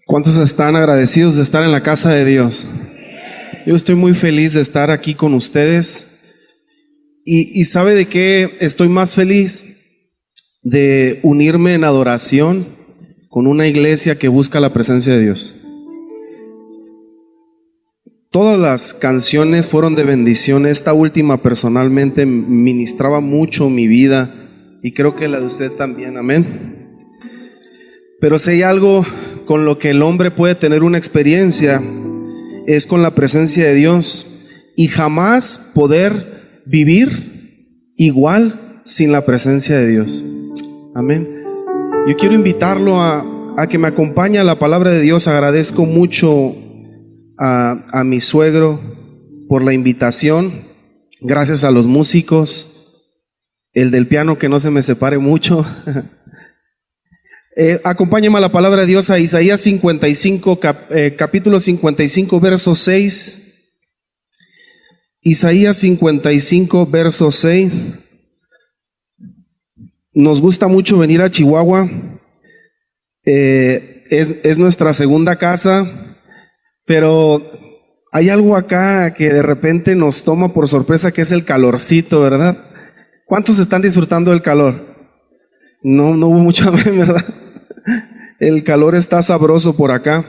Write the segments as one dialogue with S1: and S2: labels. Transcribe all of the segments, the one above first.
S1: ¿Cuántos están agradecidos de estar en la casa de Dios? Yo estoy muy feliz de estar aquí con ustedes. ¿Y sabe de qué estoy más feliz? De unirme en adoración con una iglesia que busca la presencia de Dios. Todas las canciones fueron de bendición. Esta última personalmente ministraba mucho mi vida y creo que la de usted también, amén. Pero si hay algo con lo que el hombre puede tener una experiencia, es con la presencia de Dios, y jamás poder vivir igual sin la presencia de Dios. Amén. Yo quiero invitarlo a que me acompañe a la palabra de Dios. Agradezco mucho a mi suegro por la invitación. Gracias a los músicos, el del piano que no se me separe mucho. Acompáñame a la palabra de Dios, a Isaías 55, capítulo 55, verso 6. Isaías 55, verso 6. Nos gusta mucho venir a Chihuahua. Es nuestra segunda casa, pero hay algo acá que de repente nos toma por sorpresa, que es el calorcito, ¿verdad? ¿Cuántos están disfrutando del calor? No hubo mucha, ¿verdad? El calor está sabroso por acá.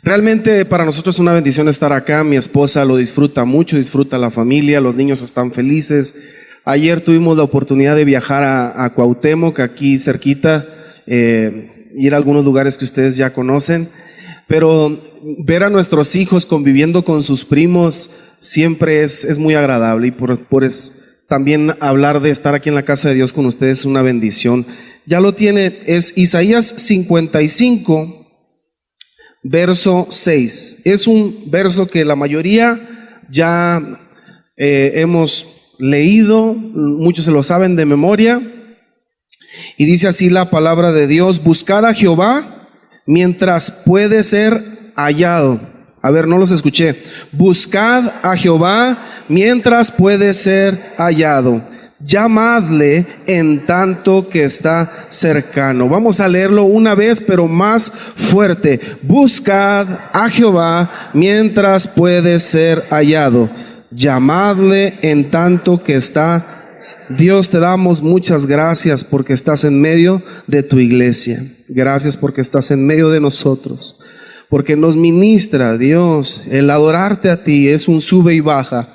S1: Realmente para nosotros es una bendición estar acá. Mi esposa lo disfruta mucho, disfruta la familia, los niños están felices. Ayer tuvimos la oportunidad de viajar a Cuauhtémoc, aquí cerquita, ir a algunos lugares que ustedes ya conocen, pero ver a nuestros hijos conviviendo con sus primos siempre es muy agradable, y por eso también hablar de estar aquí en la casa de Dios con ustedes es una bendición. Ya lo tiene, es Isaías 55, verso 6. Es un verso que la mayoría ya hemos leído, muchos se lo saben de memoria, y dice así la palabra de Dios: buscad a Jehová mientras puede ser hallado. A ver, no los escuché. Buscad a Jehová mientras puede ser hallado. Llamadle en tanto que está cercano. Vamos a leerlo una vez, pero más fuerte. Buscad a Jehová mientras puede ser hallado. Llamadle en tanto que está. Dios, te damos muchas gracias porque estás en medio de tu iglesia. Gracias porque estás en medio de nosotros, porque nos ministra, Dios. El adorarte a ti es un sube y baja.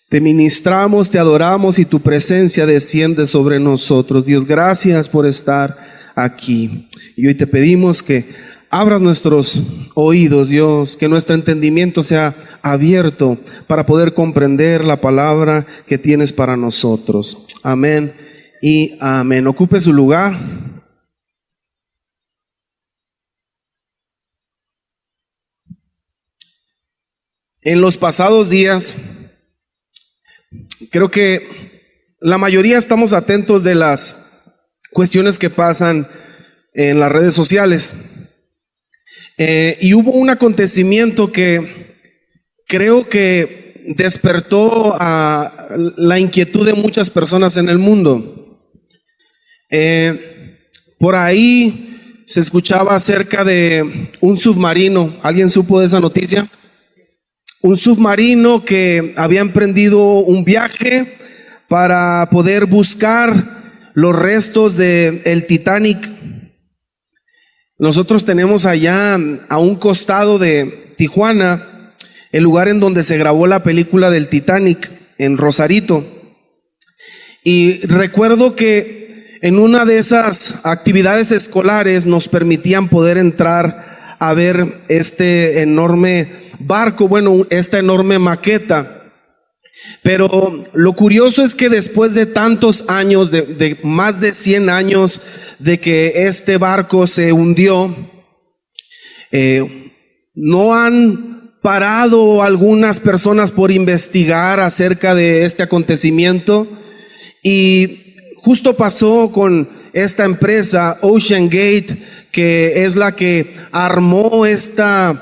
S1: Te ministramos, te adoramos y tu presencia desciende sobre nosotros. Dios, gracias por estar aquí. Y hoy te pedimos que abras nuestros oídos, Dios, que nuestro entendimiento sea abierto para poder comprender la palabra que tienes para nosotros. Amén y amén. Ocupe su lugar. En los pasados días, creo que la mayoría estamos atentos de las cuestiones que pasan en las redes sociales. Y hubo un acontecimiento que creo que despertó a la inquietud de muchas personas en el mundo. Por ahí se escuchaba acerca de un submarino. ¿Alguien supo de esa noticia? Un submarino que había emprendido un viaje para poder buscar los restos del Titanic. Nosotros tenemos allá a un costado de Tijuana el lugar en donde se grabó la película del Titanic, en Rosarito. Y recuerdo que en una de esas actividades escolares nos permitían poder entrar a ver este enorme barco, esta enorme maqueta. Pero lo curioso es que después de tantos años, de más de 100 años de que este barco se hundió, no han parado algunas personas por investigar acerca de este acontecimiento. Y justo pasó con esta empresa Ocean Gate, que es la que armó esta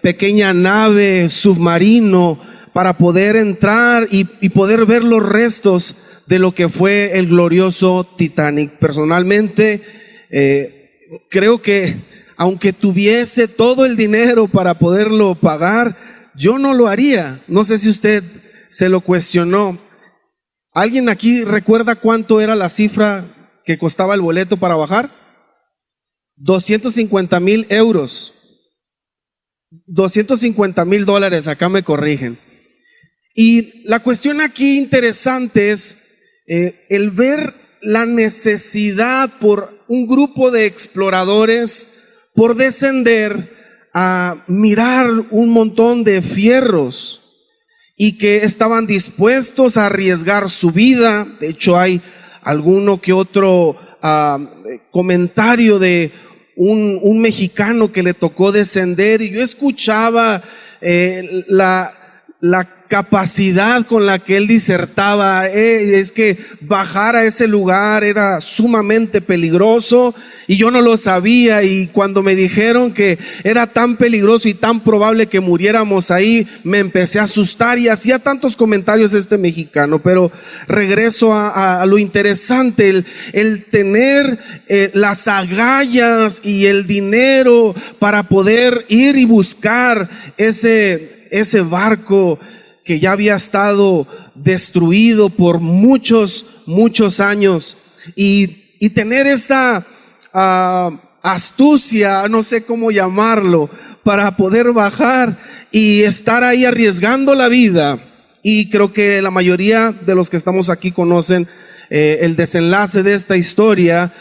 S1: pequeña nave submarino para poder entrar y poder ver los restos de lo que fue el glorioso Titanic. Personalmente creo que aunque tuviese todo el dinero para poderlo pagar, yo no lo haría. No sé si usted se lo cuestionó. ¿Alguien aquí recuerda cuánto era la cifra que costaba el boleto para bajar? 250,000 euros. $250,000, acá me corrigen. Y la cuestión aquí interesante es el ver la necesidad por un grupo de exploradores por descender a mirar un montón de fierros y que estaban dispuestos a arriesgar su vida. De hecho, hay alguno que otro comentario de un mexicano que le tocó descender, y yo escuchaba la capacidad con la que él disertaba. Es que bajar a ese lugar era sumamente peligroso y yo no lo sabía, y cuando me dijeron que era tan peligroso y tan probable que muriéramos ahí, me empecé a asustar, y hacía tantos comentarios este mexicano. Pero regreso a lo interesante, el tener las agallas y el dinero para poder ir y buscar ese barco que ya había estado destruido por muchos años, y tener esta astucia, no sé cómo llamarlo, para poder bajar y estar ahí arriesgando la vida. Y creo que la mayoría de los que estamos aquí conocen el desenlace de esta historia.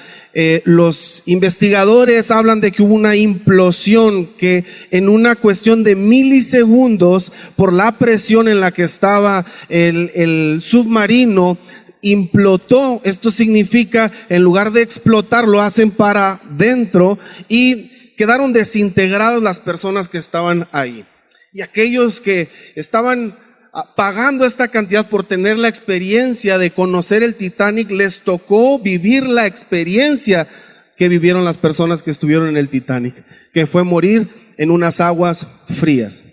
S1: Los investigadores hablan de que hubo una implosión, que en una cuestión de milisegundos, por la presión en la que estaba el submarino, implotó. Esto significa, en lugar de explotar, lo hacen para dentro, y quedaron desintegradas las personas que estaban ahí. Y aquellos que estaban pagando esta cantidad por tener la experiencia de conocer el Titanic, les tocó vivir la experiencia que vivieron las personas que estuvieron en el Titanic, que fue morir en unas aguas frías.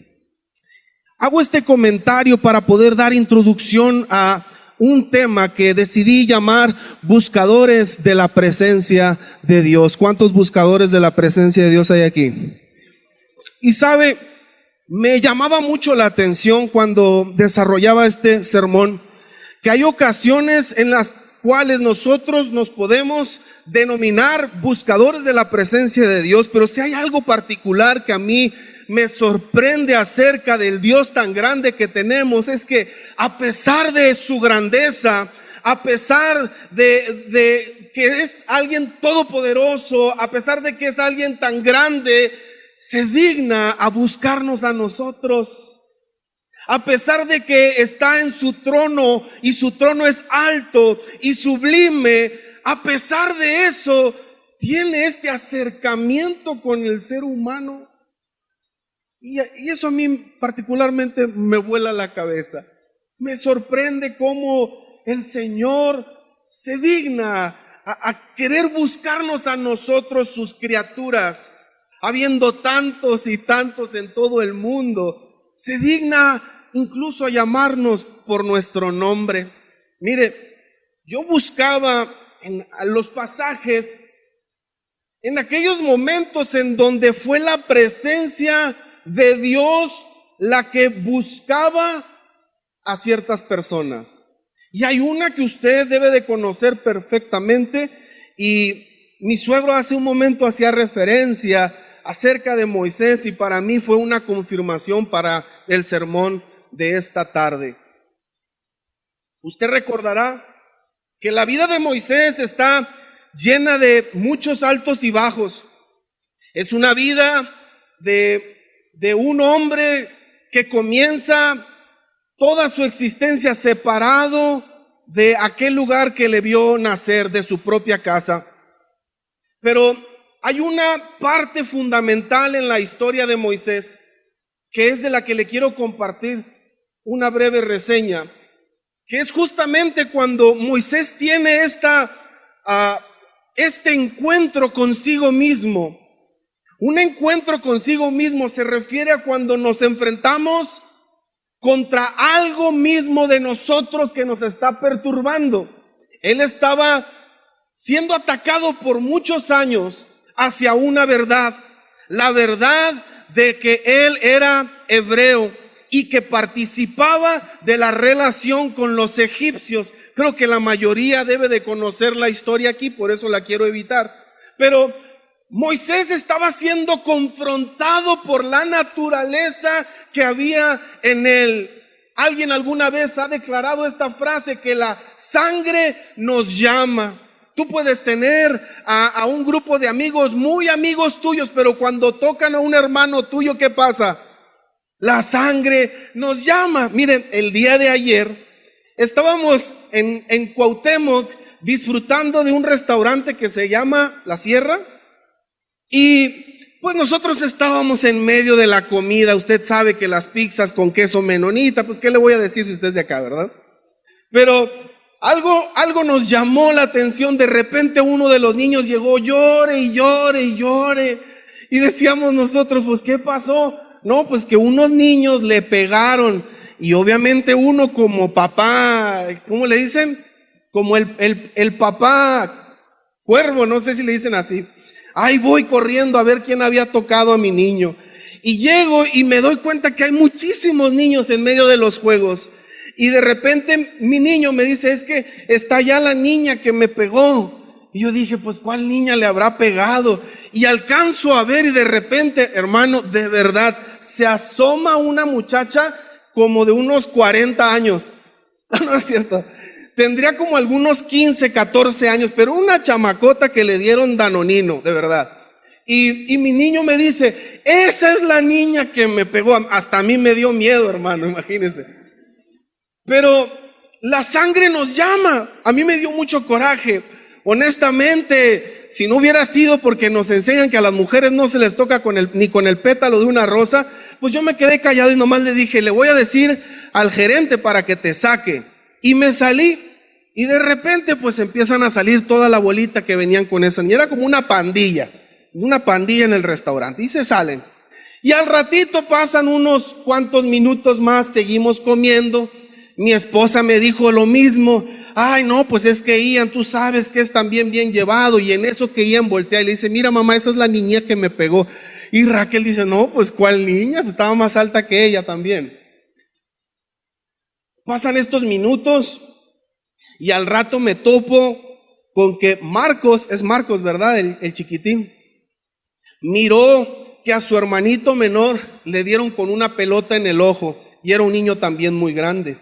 S1: Hago este comentario para poder dar introducción a un tema que decidí llamar buscadores de la presencia de Dios. ¿Cuántos buscadores de la presencia de Dios hay aquí? Y sabe, me llamaba mucho la atención cuando desarrollaba este sermón, que hay ocasiones en las cuales nosotros nos podemos denominar buscadores de la presencia de Dios, pero si hay algo particular que a mí me sorprende acerca del Dios tan grande que tenemos, es que a pesar de su grandeza, a pesar de que es alguien todopoderoso, a pesar de que es alguien tan grande, se digna a buscarnos a nosotros. A pesar de que está en su trono, y su trono es alto y sublime, a pesar de eso, tiene este acercamiento con el ser humano. Y eso a mí particularmente me vuela la cabeza. Me sorprende cómo el Señor se digna a querer buscarnos a nosotros, sus criaturas, habiendo tantos y tantos en todo el mundo. Se digna incluso a llamarnos por nuestro nombre. Mire, yo buscaba en los pasajes, en aquellos momentos en donde fue la presencia de Dios la que buscaba a ciertas personas. Y hay una que usted debe de conocer perfectamente, y mi suegro hace un momento hacía referencia acerca de Moisés, y para mí fue una confirmación para el sermón de esta tarde. Usted recordará que la vida de Moisés está llena de muchos altos y bajos. Es una vida de un hombre que comienza toda su existencia separado de aquel lugar que le vio nacer, de su propia casa. Pero hay una parte fundamental en la historia de Moisés, que es de la que le quiero compartir una breve reseña, que es justamente cuando Moisés tiene este encuentro consigo mismo. Un encuentro consigo mismo se refiere a cuando nos enfrentamos contra algo mismo de nosotros que nos está perturbando. Él estaba siendo atacado por muchos años, hacia una verdad, la verdad de que él era hebreo y que participaba de la relación con los egipcios. Creo que la mayoría debe de conocer la historia aquí, por eso la quiero evitar. Pero Moisés estaba siendo confrontado por la naturaleza que había en él. ¿Alguien alguna vez ha declarado esta frase que la sangre nos llama? Tú puedes tener a un grupo de amigos, muy amigos tuyos, pero cuando tocan a un hermano tuyo, ¿qué pasa? La sangre nos llama. Miren, el día de ayer estábamos en Cuauhtémoc disfrutando de un restaurante que se llama La Sierra. Y pues nosotros estábamos en medio de la comida. Usted sabe que las pizzas con queso menonita, pues qué le voy a decir si usted es de acá, ¿verdad? Pero algo nos llamó la atención. De repente uno de los niños llegó, llore y llore y llore. Y decíamos nosotros, pues ¿qué pasó? No, pues que unos niños le pegaron. Y obviamente uno como papá, ¿cómo le dicen? Como el papá cuervo, no sé si le dicen así. Ahí voy corriendo a ver quién había tocado a mi niño. Y llego y me doy cuenta que hay muchísimos niños en medio de los juegos. Y de repente mi niño me dice, es que está allá la niña que me pegó. Y yo dije, pues ¿cuál niña le habrá pegado? Y alcanzo a ver y de repente, hermano, de verdad, se asoma una muchacha como de unos 40 años. No es cierto. Tendría como algunos 15, 14 años, pero una chamacota que le dieron danonino, de verdad. Y mi niño me dice, esa es la niña que me pegó. Hasta a mí me dio miedo, hermano, imagínense. Pero la sangre nos llama. A mí me dio mucho coraje. Honestamente, si no hubiera sido porque nos enseñan que a las mujeres no se les toca ni con el pétalo de una rosa, pues yo me quedé callado y nomás le dije, le voy a decir al gerente para que te saque. Y me salí, y de repente pues empiezan a salir toda la bolita que venían con eso, y era como una pandilla en el restaurante, y se salen. Y al ratito pasan unos cuantos minutos más, seguimos comiendo. Mi esposa me dijo lo mismo, ay no, pues es que Ian, tú sabes que es también bien llevado, y en eso que Ian voltea y le dice, mira mamá, esa es la niña que me pegó. Y Raquel dice, no, pues ¿cuál niña? Pues estaba más alta que ella también. Pasan estos minutos y al rato me topo con que Marcos, es Marcos, ¿verdad? El chiquitín, miró que a su hermanito menor le dieron con una pelota en el ojo y era un niño también muy grande.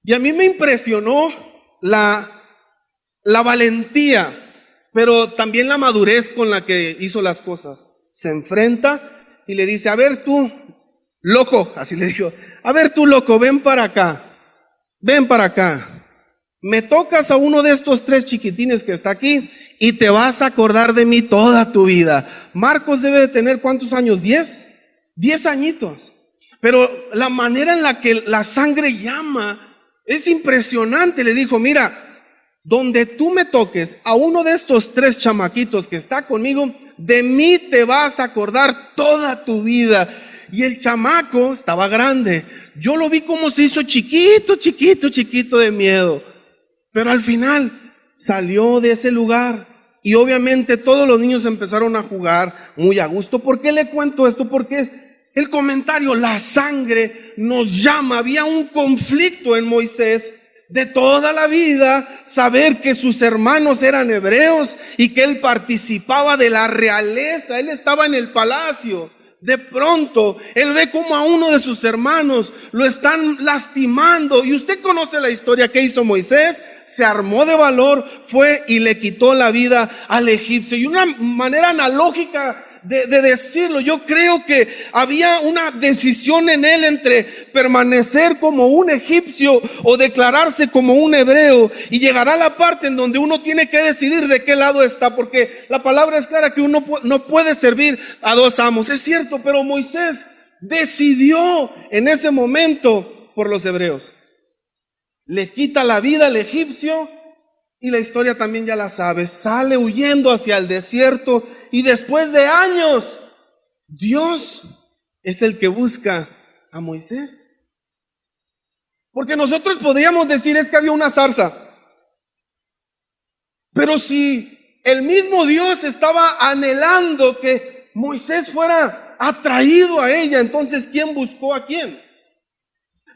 S1: Y a mí me impresionó la valentía, pero también la madurez con la que hizo las cosas. Se enfrenta y le dice, a ver tú, loco, así le dijo, a ver tú, loco, ven para acá. Me tocas a uno de estos 3 chiquitines que está aquí y te vas a acordar de mí toda tu vida. Marcos debe de tener ¿cuántos años? 10 añitos. Pero la manera en la que la sangre llama es impresionante. Le dijo, mira, donde tú me toques a uno de estos 3 chamaquitos que está conmigo, de mí te vas a acordar toda tu vida. Y el chamaco estaba grande. Yo lo vi como se hizo chiquito de miedo. Pero al final salió de ese lugar y obviamente todos los niños empezaron a jugar muy a gusto. ¿Por qué le cuento esto? Porque es el comentario, la sangre nos llama. Había un conflicto en Moisés de toda la vida, saber que sus hermanos eran hebreos y que él participaba de la realeza, él estaba en el palacio. De pronto, él ve como a uno de sus hermanos lo están lastimando. Y usted conoce la historia que hizo Moisés. Se armó de valor, fue y le quitó la vida al egipcio. Y una manera analógica de decirlo, yo creo que había una decisión en él entre permanecer como un egipcio o declararse como un hebreo. Y llegará la parte en donde uno tiene que decidir de qué lado está, porque la palabra es clara que uno no puede servir a 2 amos. Es cierto, pero Moisés decidió en ese momento por los hebreos. Le quita la vida al egipcio y la historia también ya la sabe. Sale huyendo hacia el desierto. Y después de años, Dios es el que busca a Moisés. Porque nosotros podríamos decir es que había una zarza. Pero si el mismo Dios estaba anhelando que Moisés fuera atraído a ella. Entonces, ¿quién buscó a quién?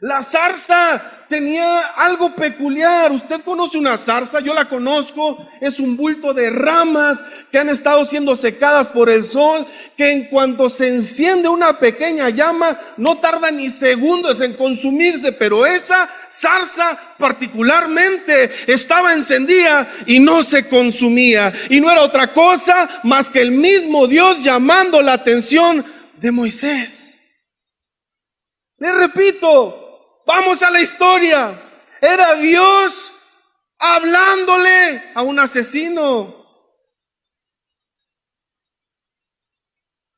S1: La zarza tenía algo peculiar. Usted conoce una zarza, yo la conozco. Es un bulto de ramas que han estado siendo secadas por el sol, que en cuanto se enciende una pequeña llama, no tarda ni segundos en consumirse. Pero esa zarza particularmente estaba encendida y no se consumía. Y no era otra cosa más que el mismo Dios llamando la atención de Moisés. Les repito, vamos a la historia. Era Dios hablándole a un asesino.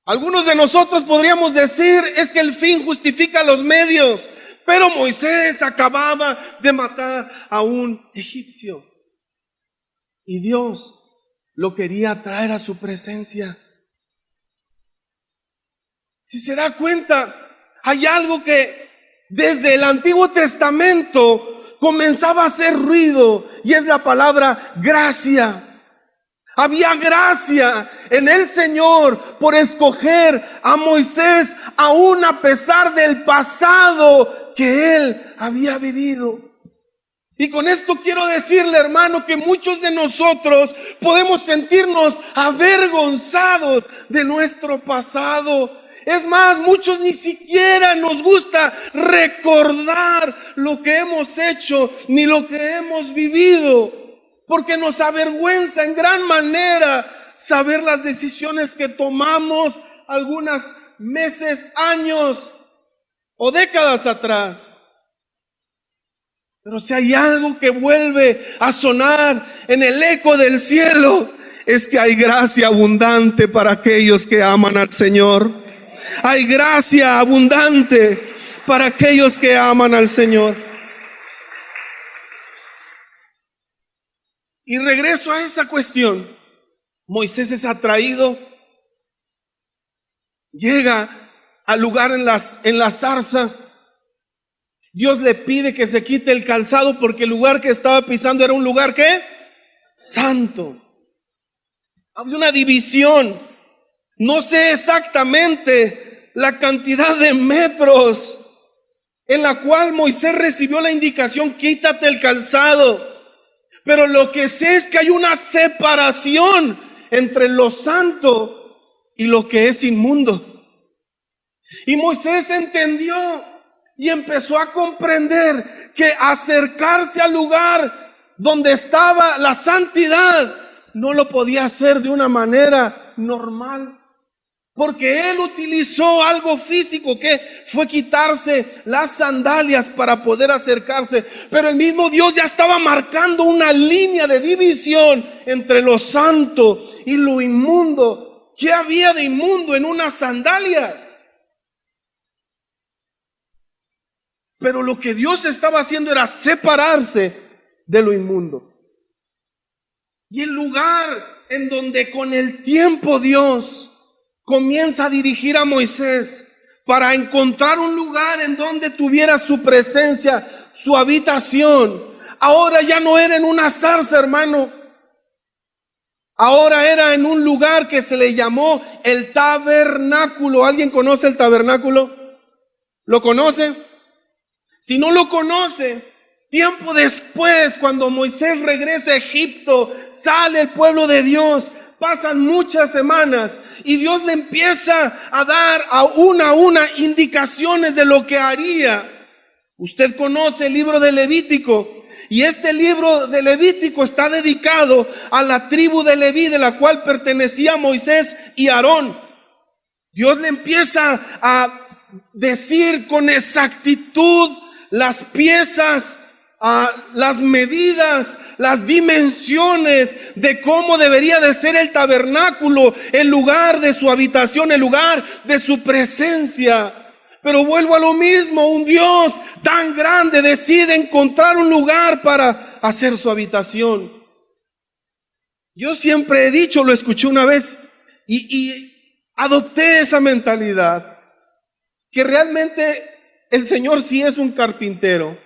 S1: Algunos de nosotros podríamos decir, es que el fin justifica los medios. Pero Moisés acababa de matar a un egipcio. Y Dios lo quería traer a su presencia. Si se da cuenta, hay algo que desde el Antiguo Testamento comenzaba a hacer ruido, y es la palabra gracia. Había gracia en el Señor por escoger a Moisés, aún a pesar del pasado que él había vivido. Y con esto quiero decirle, hermano, que muchos de nosotros podemos sentirnos avergonzados de nuestro pasado. Es más, muchos ni siquiera nos gusta recordar lo que hemos hecho ni lo que hemos vivido, porque nos avergüenza en gran manera saber las decisiones que tomamos algunos meses, años o décadas atrás. Pero si hay algo que vuelve a sonar en el eco del cielo, es que hay gracia abundante para aquellos que aman al Señor. Hay gracia abundante para aquellos que aman al Señor. Y regreso a esa cuestión. Moisés es atraído, llega al lugar en la zarza. Dios le pide que se quite el calzado porque el lugar que estaba pisando era un lugar ¿qué? Santo. Había una división. No sé exactamente la cantidad de metros en la cual Moisés recibió la indicación, quítate el calzado. Pero lo que sé es que hay una separación entre lo santo y lo que es inmundo. Y Moisés entendió y empezó a comprender que acercarse al lugar donde estaba la santidad no lo podía hacer de una manera normal. Porque él utilizó algo físico que fue quitarse las sandalias para poder acercarse. Pero el mismo Dios ya estaba marcando una línea de división entre lo santo y lo inmundo. ¿Qué había de inmundo en unas sandalias? Pero lo que Dios estaba haciendo era separarse de lo inmundo. Y el lugar en donde con el tiempo Dios comienza a dirigir a Moisés para encontrar un lugar en donde tuviera su presencia, su habitación. Ahora ya no era en una zarza, hermano. Ahora era en un lugar que se le llamó el tabernáculo. ¿Alguien conoce el tabernáculo? ¿Lo conoce? Si no lo conoce, tiempo después, cuando Moisés regresa a Egipto, sale el pueblo de Dios. Pasan muchas semanas y Dios le empieza a dar a una indicaciones de lo que haría. Usted conoce el libro de Levítico, y este libro de Levítico está dedicado a la tribu de Leví, de la cual pertenecía Moisés y Aarón. Dios le empieza a decir con exactitud las piezas, las medidas, las dimensiones de cómo debería de ser el tabernáculo, el lugar de su habitación, el lugar de su presencia. Pero vuelvo a lo mismo, un Dios tan grande decide encontrar un lugar para hacer su habitación. Yo siempre he dicho, lo escuché una vez y adopté esa mentalidad, que realmente el Señor sí es un carpintero.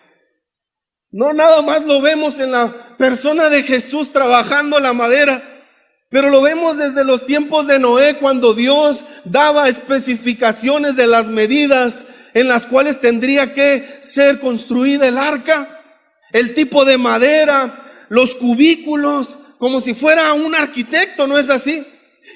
S1: No nada más lo vemos en la persona de Jesús trabajando la madera, Pero lo vemos desde los tiempos de Noé, cuando Dios daba especificaciones de las medidas en las cuales tendría que ser construida el arca, el tipo de madera, los cubículos, como si fuera un arquitecto, ¿no es así?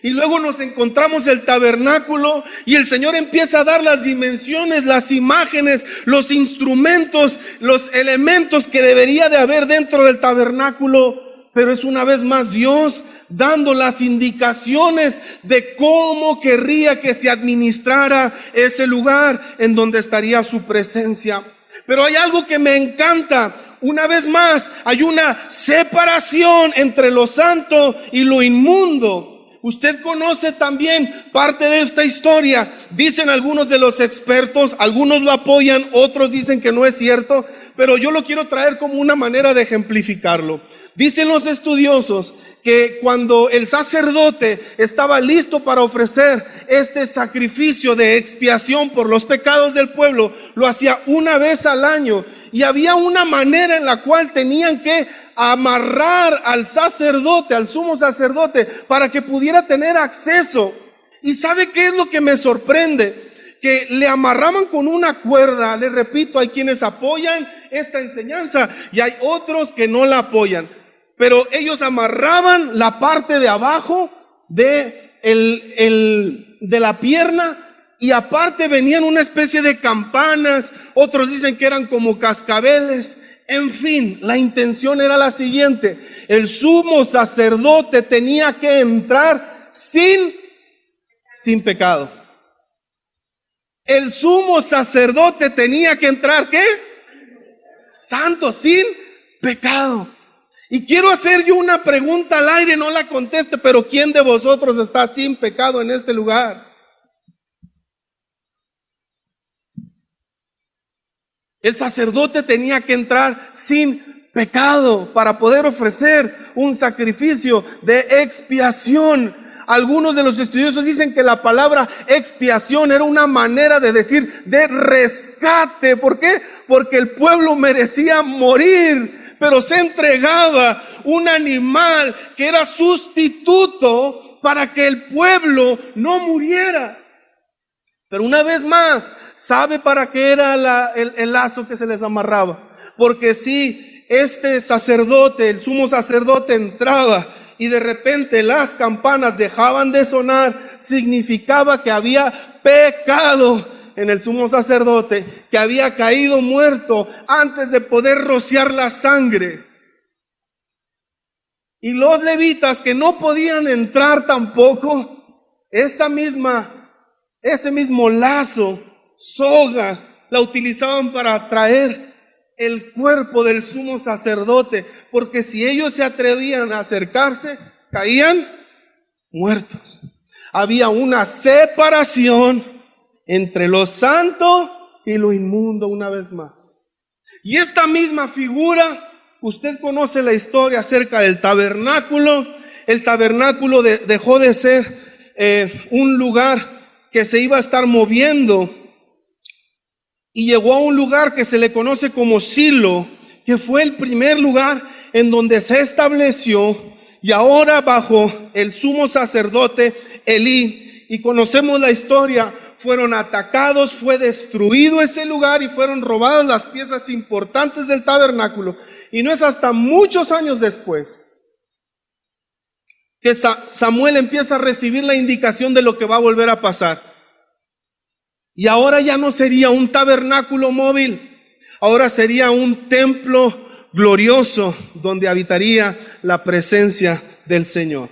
S1: Y luego nos encontramos el tabernáculo y el Señor empieza a dar las dimensiones, las imágenes, los instrumentos, los elementos que debería de haber dentro del tabernáculo. Pero es una vez más Dios dando las indicaciones de cómo querría que se administrara ese lugar en donde estaría su presencia. Pero hay algo que me encanta. Una vez más, hay una separación entre lo santo y lo inmundo. Usted conoce también parte de esta historia. Dicen algunos de los expertos, algunos lo apoyan, otros dicen que no es cierto, pero yo lo quiero traer como una manera de ejemplificarlo. Dicen los estudiosos que cuando el sacerdote estaba listo para ofrecer este sacrificio de expiación por los pecados del pueblo, lo hacía una vez al año, y había una manera en la cual tenían que amarrar al sacerdote, al sumo sacerdote, para que pudiera tener acceso. ¿Y sabe qué es lo que me sorprende? Que le amarraban con una cuerda. Les repito, hay quienes apoyan esta enseñanza y hay otros que no la apoyan. Pero ellos amarraban la parte de abajo de la pierna, y aparte venían una especie de campanas, otros dicen que eran como cascabeles. En fin, la intención era la siguiente: el sumo sacerdote tenía que entrar sin pecado. El sumo sacerdote tenía que entrar, ¿qué? Santo, sin pecado. Y quiero hacer yo una pregunta al aire, no la conteste, pero ¿quién de vosotros está sin pecado en este lugar? El sacerdote tenía que entrar sin pecado para poder ofrecer un sacrificio de expiación. Algunos de los estudiosos dicen que la palabra expiación era una manera de decir de rescate. ¿Por qué? Porque el pueblo merecía morir, pero se entregaba un animal que era sustituto para que el pueblo no muriera. Pero una vez más, ¿sabe para qué era el lazo que se les amarraba? Porque si este sacerdote, el sumo sacerdote, entraba y de repente las campanas dejaban de sonar, significaba que había pecado en el sumo sacerdote, que había caído muerto antes de poder rociar la sangre. Y los levitas, que no podían entrar tampoco, ese mismo lazo, soga, la utilizaban para traer el cuerpo del sumo sacerdote, porque si ellos se atrevían a acercarse, caían muertos. Había una separación entre lo santo y lo inmundo una vez más. Y esta misma figura, usted conoce la historia acerca del tabernáculo. El tabernáculo dejó de ser un lugar que se iba a estar moviendo y llegó a un lugar que se le conoce como Silo, que fue el primer lugar en donde se estableció, y ahora bajo el sumo sacerdote Elí, y conocemos la historia, fueron atacados, fue destruido ese lugar y fueron robadas las piezas importantes del tabernáculo. Y no es hasta muchos años después que Samuel empieza a recibir la indicación de lo que va a volver a pasar. Y ahora ya no sería un tabernáculo móvil, ahora sería un templo glorioso donde habitaría la presencia del Señor.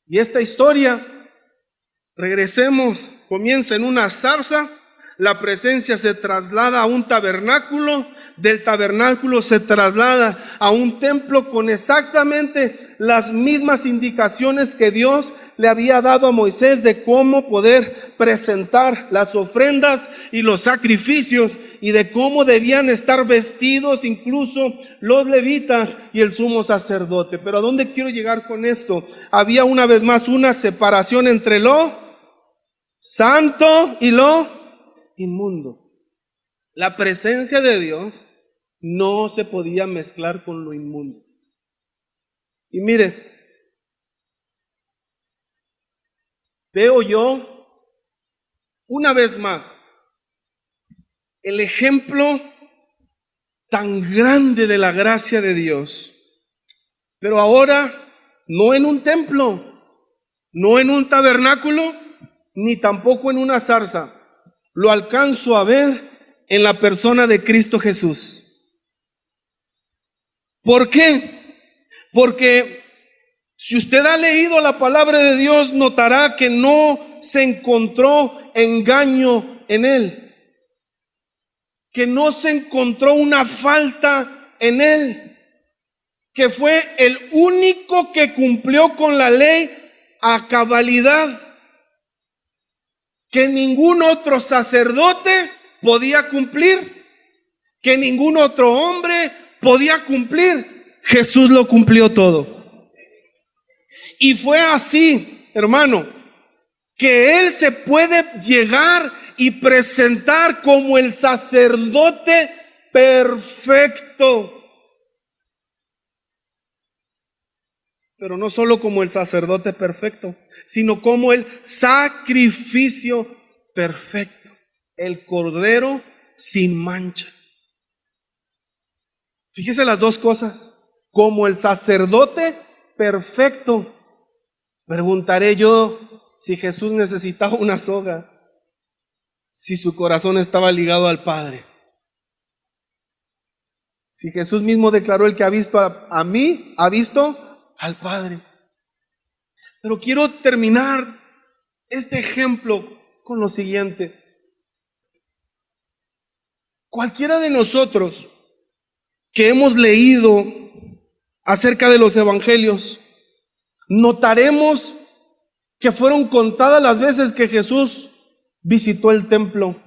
S1: Y esta historia, regresemos, comienza en una zarza, la presencia se traslada a un tabernáculo, del tabernáculo se traslada a un templo con exactamente las mismas indicaciones que Dios le había dado a Moisés de cómo poder presentar las ofrendas y los sacrificios, y de cómo debían estar vestidos incluso los levitas y el sumo sacerdote. Pero ¿a dónde quiero llegar con esto? Había una vez más una separación entre lo santo y lo inmundo. La presencia de Dios no se podía mezclar con lo inmundo. Y mire, veo yo una vez más el ejemplo tan grande de la gracia de Dios, pero ahora no en un templo, no en un tabernáculo, ni tampoco en una zarza. Lo alcanzo a ver en la persona de Cristo Jesús. ¿Por qué? Porque si usted ha leído la palabra de Dios, notará que no se encontró engaño en él, que no se encontró una falta en él, que fue el único que cumplió con la ley a cabalidad, que ningún otro sacerdote podía cumplir, que ningún otro hombre podía cumplir. Jesús lo cumplió todo. Y fue así, hermano, que Él se puede llegar y presentar como el sacerdote perfecto. Pero no solo como el sacerdote perfecto, sino como el sacrificio perfecto, el cordero sin mancha. Fíjese las dos cosas, como el sacerdote perfecto. Preguntaré yo si Jesús necesitaba una soga, si su corazón estaba ligado al Padre. Si Jesús mismo declaró: el que ha visto a mí, ha visto al Padre. Pero quiero terminar este ejemplo con lo siguiente. Cualquiera de nosotros que hemos leído acerca de los evangelios, notaremos que fueron contadas las veces que Jesús visitó el templo.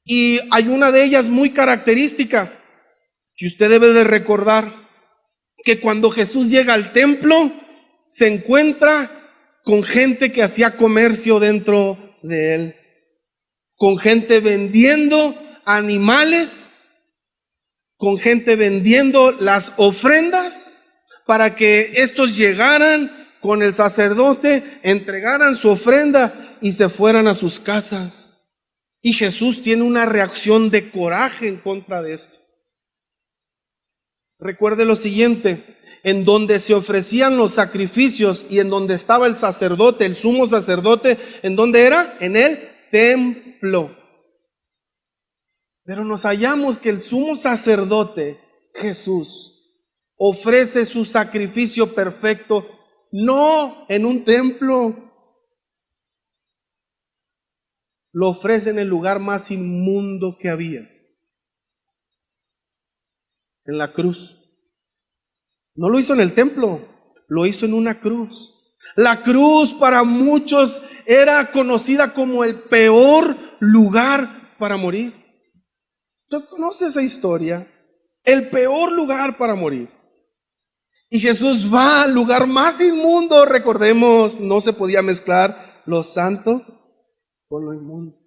S1: Y hay una de ellas muy característica que usted debe de recordar, que cuando Jesús llega al templo, se encuentra con gente que hacía comercio dentro de él, con gente vendiendo animales, con gente vendiendo las ofrendas para que estos llegaran con el sacerdote, entregaran su ofrenda y se fueran a sus casas. Y Jesús tiene una reacción de coraje en contra de esto. Recuerde lo siguiente: en donde se ofrecían los sacrificios y en donde estaba el sacerdote, el sumo sacerdote, ¿en dónde era? En el templo. Pero nos hallamos que el sumo sacerdote, Jesús, ofrece su sacrificio perfecto no en un templo, lo ofrece en el lugar más inmundo que había, en la cruz. No lo hizo en el templo, lo hizo en una cruz. La cruz para muchos era conocida como el peor lugar para morir. ¿Usted conoce esa historia? El peor lugar para morir. Y Jesús va al lugar más inmundo. Recordemos, no se podía mezclar lo santo con lo inmundo.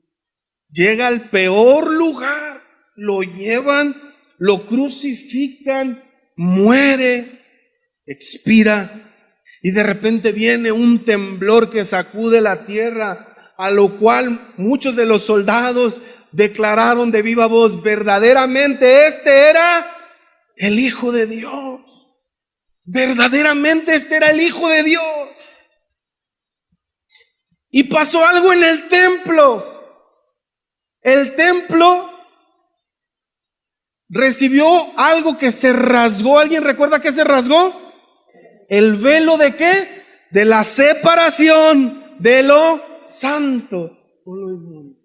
S1: Llega al peor lugar, lo llevan, lo crucifican, muere, expira, y de repente viene un temblor que sacude la tierra, a lo cual muchos de los soldados declararon de viva voz: verdaderamente este era el Hijo de Dios. Verdaderamente este era el Hijo de Dios. Y pasó algo en el templo. El templo recibió algo que se rasgó. ¿Alguien recuerda qué se rasgó? ¿El velo de qué? De la separación de lo santo con lo inmundo.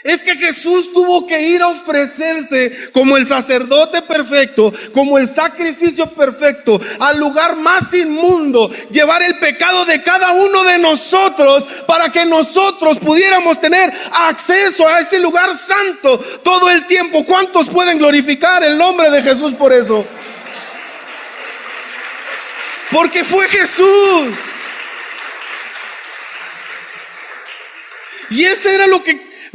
S1: Es que Jesús tuvo que ir a ofrecerse como el sacerdote perfecto, como el sacrificio perfecto, al lugar más inmundo, llevar el pecado de cada uno de nosotros para que nosotros pudiéramos tener acceso a ese lugar santo todo el tiempo. ¿Cuántos pueden glorificar el nombre de Jesús por eso? Porque fue Jesús. Y ese era lo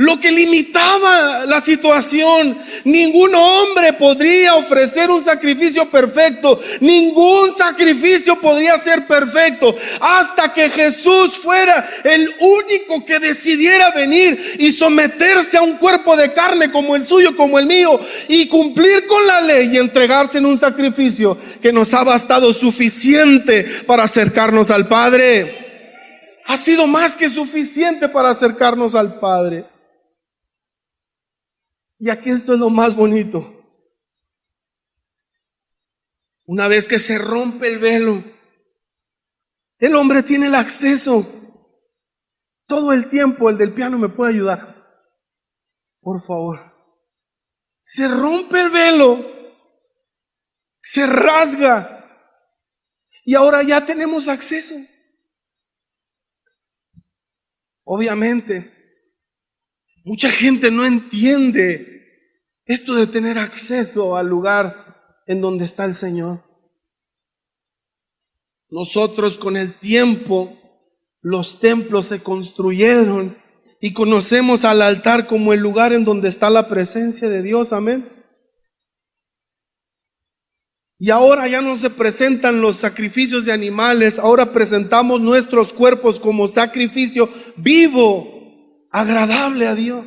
S1: lo que limitaba la situación. Ningún hombre podría ofrecer un sacrificio perfecto. Ningún sacrificio podría ser perfecto hasta que Jesús fuera el único que decidiera venir y someterse a un cuerpo de carne como el suyo, como el mío, y cumplir con la ley y entregarse en un sacrificio que nos ha bastado suficiente para acercarnos al Padre. Ha sido más que suficiente para acercarnos al Padre. Y aquí esto es lo más bonito. Una vez que se rompe el velo, el hombre tiene el acceso. Todo el tiempo, el del piano me puede ayudar, por favor. Se rompe el velo, se rasga y ahora ya tenemos acceso. Obviamente, mucha gente no entiende esto de tener acceso al lugar en donde está el Señor. Nosotros con el tiempo, los templos se construyeron y conocemos al altar como el lugar en donde está la presencia de Dios. Amén. Y ahora ya no se presentan los sacrificios de animales, ahora presentamos nuestros cuerpos como sacrificio vivo, agradable a Dios.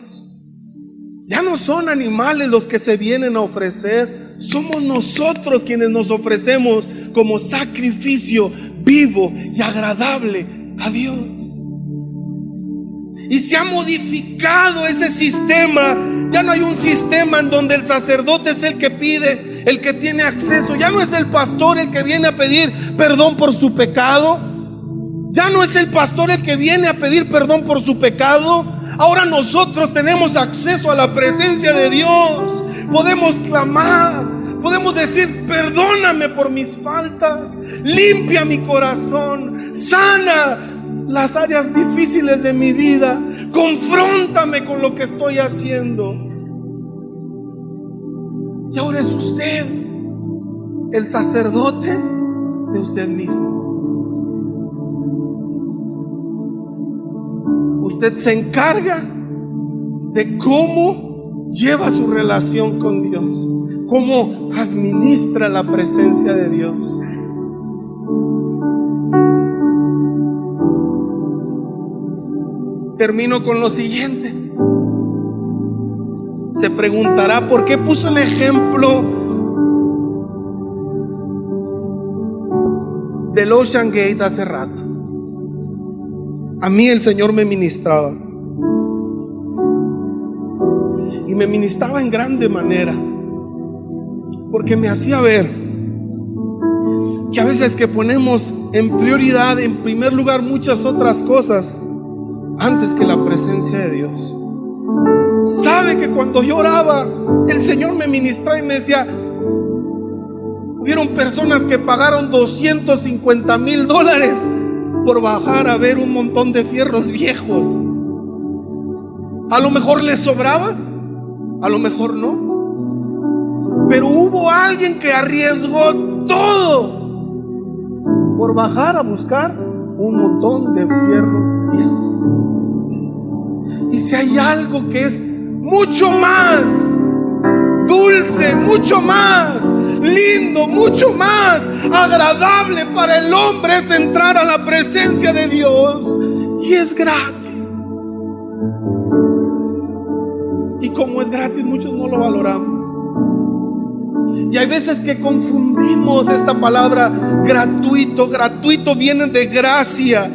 S1: Ya no son animales los que se vienen a ofrecer, somos nosotros quienes nos ofrecemos como sacrificio vivo y agradable a Dios. Y se ha modificado ese sistema. Ya no hay un sistema en donde el sacerdote es el que pide, el que tiene acceso. Ya no es el pastor el que viene a pedir perdón por su pecado. Ya no es el pastor el que viene a pedir perdón por su pecado. Ahora nosotros tenemos acceso a la presencia de Dios. Podemos clamar, podemos decir: perdóname por mis faltas, limpia mi corazón, sana las áreas difíciles de mi vida, confróntame con lo que estoy haciendo. Y ahora es usted el sacerdote de usted mismo. Usted se encarga de cómo lleva su relación con Dios, cómo administra la presencia de Dios. Termino con lo siguiente. Se preguntará por qué puso el ejemplo del Ocean Gate hace rato. A mí el Señor me ministraba, y me ministraba en grande manera, porque me hacía ver que a veces que ponemos en prioridad, en primer lugar, muchas otras cosas antes que la presencia de Dios. Sabe que cuando yo oraba, el Señor me ministraba y me decía: hubieron personas que pagaron $250,000 por bajar a ver un montón de fierros viejos. A lo mejor les sobraba, a lo mejor no, pero hubo alguien que arriesgó todo por bajar a buscar un montón de fierros viejos. Y si hay algo que es mucho más dulce, mucho más lindo, mucho más agradable para el hombre, es entrar a la presencia de Dios, y es gratis. Y como es gratis, muchos no lo valoramos. Y hay veces que confundimos esta palabra gratuito. Gratuito viene de gracia.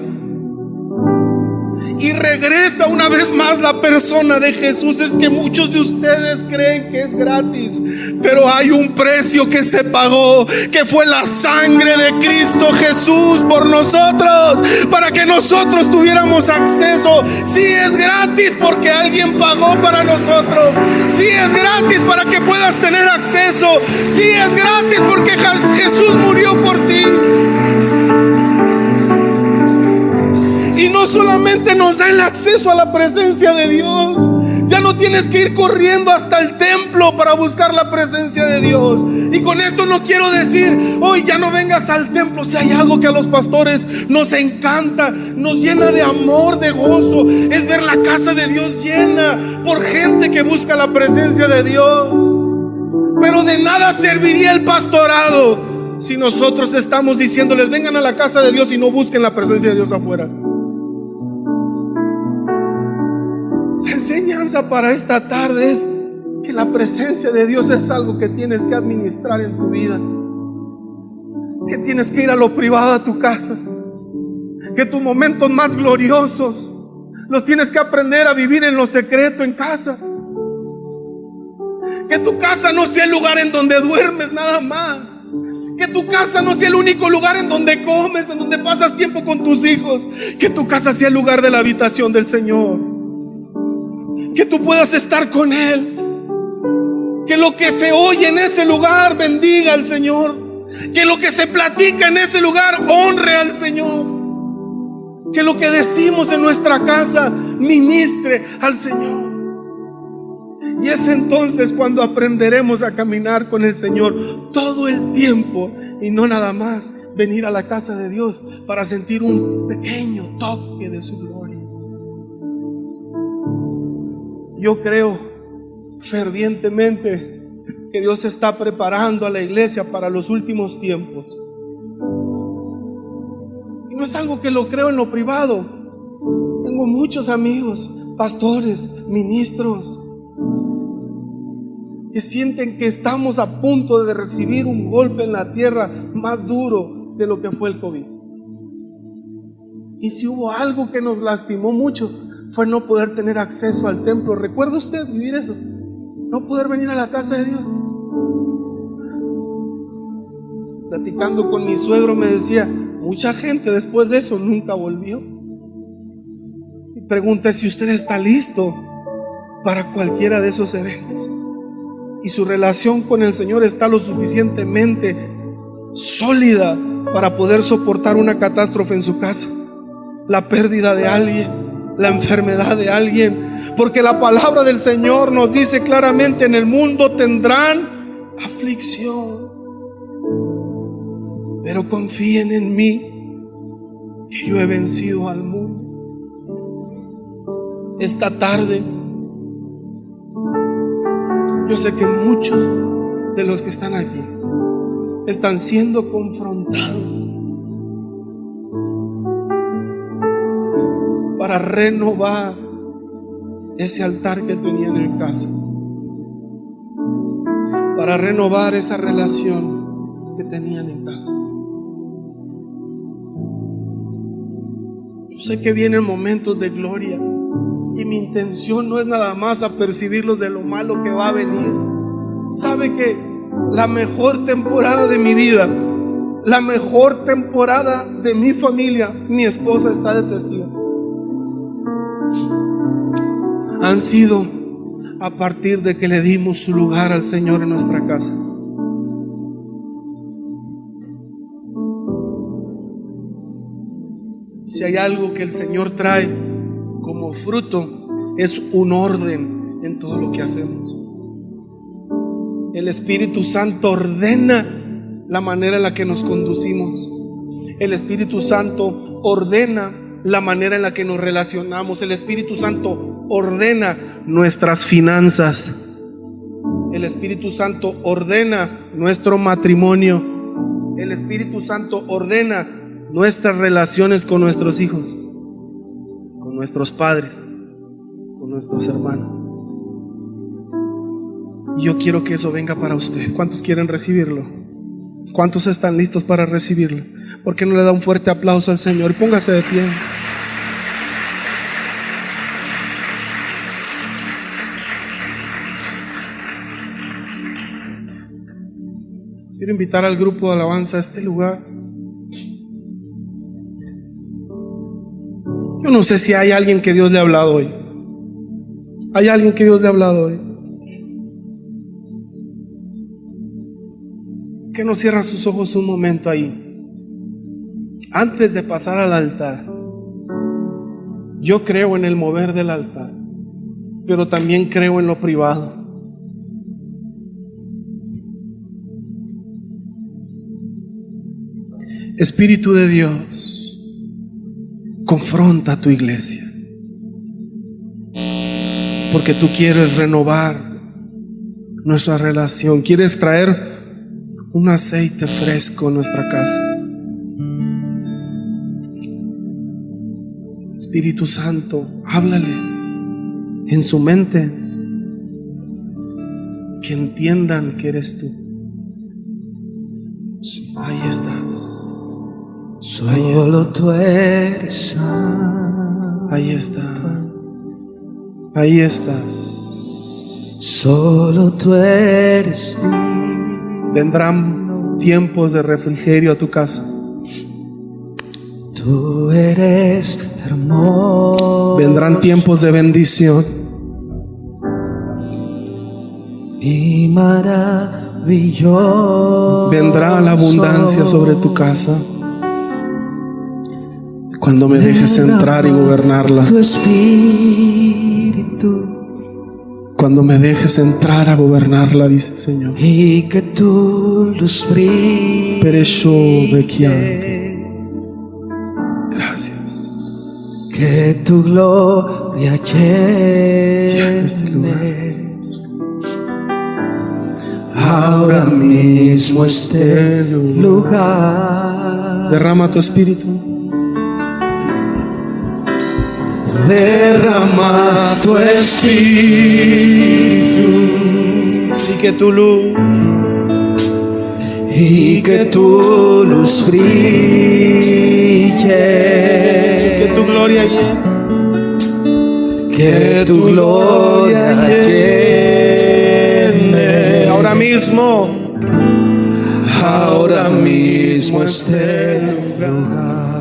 S1: Y regresa una vez más la persona de Jesús. Es que muchos de ustedes creen que es gratis, pero hay un precio que se pagó, que fue la sangre de Cristo Jesús por nosotros, para que nosotros tuviéramos acceso. Sí es gratis porque alguien pagó para nosotros. Sí es gratis para que puedas tener acceso. Sí es gratis porque Jesús murió por ti. Y no solamente nos da el acceso a la presencia de Dios, Ya no tienes que ir corriendo hasta el templo para buscar la presencia de Dios. Y con esto no quiero decir, hoy ya no vengas al templo. Si hay algo que a los pastores nos encanta, nos llena de amor, de gozo, es ver la casa de Dios llena por gente que busca la presencia de Dios. Pero de nada serviría el pastorado si nosotros estamos diciéndoles vengan a la casa de Dios y no busquen la presencia de Dios afuera. La enseñanza para esta tarde es que la presencia de Dios es algo que tienes que administrar en tu vida, que tienes que ir a lo privado a tu casa, que tus momentos más gloriosos los tienes que aprender a vivir en lo secreto en casa. Que tu casa no sea el lugar en donde duermes nada más. Que tu casa no sea el único lugar en donde comes, en donde pasas tiempo con tus hijos. Que tu casa sea el lugar de la habitación del Señor. Que tú puedas estar con Él. Que lo que se oye en ese lugar bendiga al Señor. Que lo que se platica en ese lugar honre al Señor. Que lo que decimos en nuestra casa ministre al Señor. Y es entonces cuando aprenderemos a caminar con el Señor todo el tiempo y no nada más venir a la casa de Dios para sentir un pequeño toque de su gloria. Yo creo fervientemente que Dios está preparando a la iglesia para los últimos tiempos. Y no es algo que lo creo en lo privado. Tengo muchos amigos, pastores, ministros, que sienten que estamos a punto de recibir un golpe en la tierra más duro de lo que fue el COVID. Y si hubo algo que nos lastimó mucho, fue no poder tener acceso al templo. ¿Recuerda usted vivir eso? No poder venir a la casa de Dios. Platicando con mi suegro me decía, mucha gente después de eso nunca volvió. Y pregunta si usted está listo para cualquiera de esos eventos. Y su relación con el Señor está lo suficientemente sólida para poder soportar una catástrofe en su casa, la pérdida de alguien, la enfermedad de alguien. Porque la palabra del Señor nos dice claramente: en el mundo tendrán aflicción, pero confíen en mí, que yo he vencido al mundo. Esta tarde yo sé que muchos de los que están aquí están siendo confrontados para renovar ese altar que tenían en casa, para renovar esa relación que tenían en casa. Yo sé que vienen momentos de gloria. Y mi intención no es nada más apercibirlos de lo malo que va a venir. Sabe que la mejor temporada de mi vida, la mejor temporada de mi familia, mi esposa está de testigo, han sido a partir de que le dimos su lugar al Señor en nuestra casa. Si hay algo que el Señor trae como fruto, es un orden en todo lo que hacemos. El Espíritu Santo ordena la manera en la que nos conducimos. El Espíritu Santo ordena la manera en la que nos relacionamos. El Espíritu Santo ordena nuestras finanzas. El Espíritu Santo ordena nuestro matrimonio. El Espíritu Santo ordena nuestras relaciones con nuestros hijos, con nuestros padres, con nuestros hermanos. Y yo quiero que eso venga para usted. ¿Cuántos quieren recibirlo? ¿Cuántos están listos para recibirlo? ¿Por qué no le da un fuerte aplauso al Señor? Póngase de pie. Quiero invitar al grupo de alabanza a este lugar. Yo no sé si hay alguien que Dios le ha hablado hoy. ¿Hay alguien que Dios le ha hablado hoy? Que no cierra sus ojos un momento ahí. Antes de pasar al altar, yo creo en el mover del altar, pero también creo en lo privado. Espíritu de Dios, confronta a tu iglesia, porque tú quieres renovar nuestra relación, quieres traer un aceite fresco a nuestra casa. Espíritu Santo, háblales en su mente, que entiendan que eres tú. Ahí estás.
S2: Solo tú eres santo.
S1: Ahí está. Ahí estás.
S2: Solo tú eres digno.
S1: Vendrán tiempos de refrigerio a tu casa.
S2: Tú eres hermoso.
S1: Vendrán tiempos de bendición.
S2: Y maravilloso.
S1: Vendrá la abundancia sobre tu casa cuando me dejes entrar y gobernarla.
S2: Tu espíritu.
S1: Cuando me dejes entrar a gobernarla, dice el Señor.
S2: Y que tu luz brille.
S1: Peresho Bequiante. Gracias.
S2: Que tu gloria llene
S1: este lugar.
S2: Ahora mismo este lugar.
S1: Derrama tu espíritu.
S2: Derrama tu espíritu.
S1: Y que tu luz,
S2: y que tu luz brille.
S1: que tu gloria llene.
S2: Que tu gloria llene.
S1: Ahora mismo
S2: Ahora mismo este lugar.